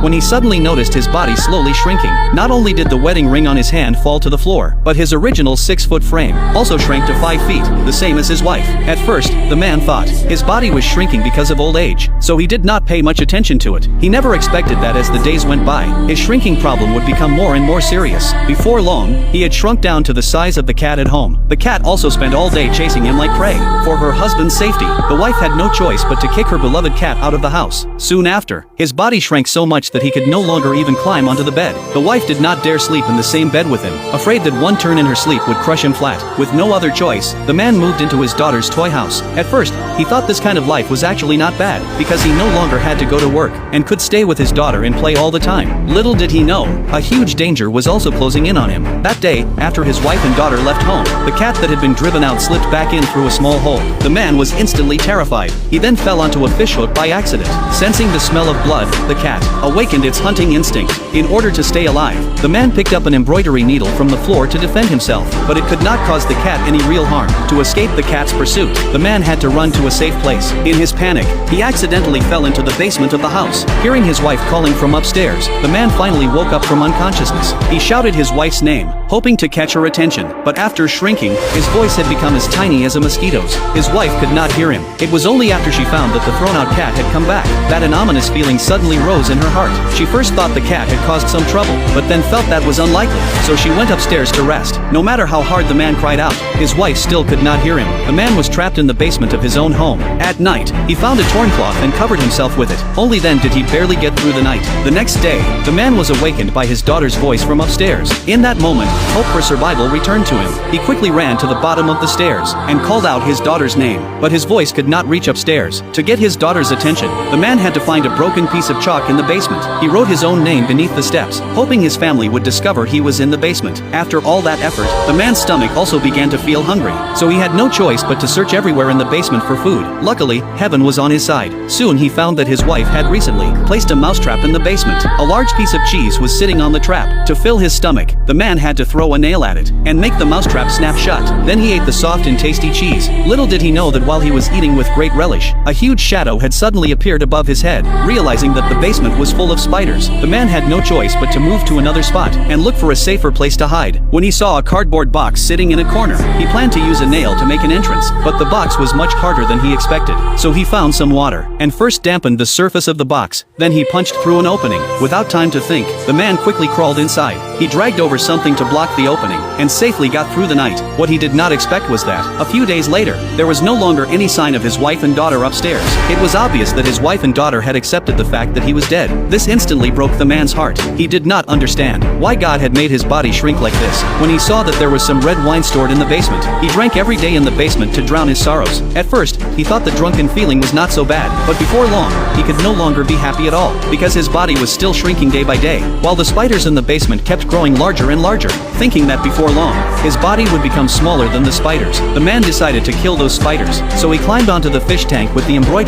when he suddenly noticed his body slowly shrinking. Not only did the wedding ring on his hand fall to the floor, but his original 6-foot frame also shrank to 5 feet, the same as his wife. At first, the man thought his body was shrinking because of old age, so he did not pay much attention to it. He never expected that as the days went by, his shrinking problem would become more and more serious. Before long, he had shrunk down to the size of the cat at home. The cat also spent all day chasing him like prey. For her husband's safety, the wife had no choice but to kick her beloved cat out of the house. Soon after, his body shrank so much that he could no longer even climb onto the bed. The wife did not dare sleep in the same bed with him, afraid that one turn in her sleep would crush him flat. With no other choice, the man moved into his daughter's toy house. At first, he thought this kind of life was actually not bad, because he no longer had to go to work, and could stay with his daughter and play all the time. Little did he know, a huge danger was also closing in on him. That day, after his wife and daughter left home, the cat that had been driven out slipped back in through a small hole. The man was instantly terrified. He then fell onto a fish hook by accident. Sensing the smell of blood, the cat awakened its hunting instinct. In order to stay alive, the man picked up an embroidery needle from the floor to defend himself, but it could not cause the cat any real harm. To escape the cat's pursuit, the man had to run to a safe place. In his panic, he accidentally fell into the basement of the house. Hearing his wife calling from upstairs, the man finally woke up from unconsciousness. He shouted his wife's name, hoping to catch her attention, but after shrinking, his voice had become as tiny as a mosquito's. His wife could not hear him. It was only after she found that the thrown-out cat had come back that an ominous feeling suddenly rose in her heart. She first thought the cat had caused some trouble, but then felt that was unlikely, so she went upstairs to rest. No matter how hard the man cried out, his wife still could not hear him. The man was trapped in the basement of his own home. At night, he found a torn cloth and covered himself with it. Only then did he barely get through the night. The next day, the man was awakened by his daughter's voice from upstairs. In that moment, hope for survival returned to him. He quickly ran to the bottom of the stairs and called out his daughter's name, but his voice could not reach upstairs. To get his daughter's attention, the man had to find a broken piece of chalk in the basement. He wrote his own name beneath the steps, hoping his family would discover he was in the basement. After all that effort, the man's stomach also began to feel hungry, so he had no choice but to search everywhere in the basement for food. Luckily, heaven was on his side. Soon he found that his wife had recently placed a mousetrap in the basement. A large piece of cheese was sitting on the trap. To fill his stomach, the man had to throw a nail at it and make the mousetrap snap shut. Then he ate the soft and tasty cheese. Little did he know that while he was eating with great relish, a huge shadow had suddenly appeared above his head. Realizing that the basement was full of spiders, the man had no choice but to move to another spot and look for a safer place to hide. When he saw a cardboard box sitting in a corner, he planned to use a nail to make an entrance, but the box was much harder than he expected. So he found some water and first dampened the surface of the box. Then he punched through an opening. Without time to think, the man quickly crawled inside. He dragged over something to block the opening and safely got through the night. What he did not expect was that, a few days later, there was no longer any sign of his wife and daughter upstairs. It was obvious that his wife and daughter had accepted the fact that he was dead. This instantly broke the man's heart. He did not understand why God had made his body shrink like this. When he saw that there was some red wine stored in the basement, he drank every day in the basement to drown his sorrows. At first, he thought the drunken feeling was not so bad, but before long, he could no longer be happy at all, because his body was still shrinking day by day, while the spiders in the basement kept growing larger and larger. Thinking that before long, his body would become smaller than the spiders, the man decided to kill those spiders, so he climbed onto the fish tank with the embroidery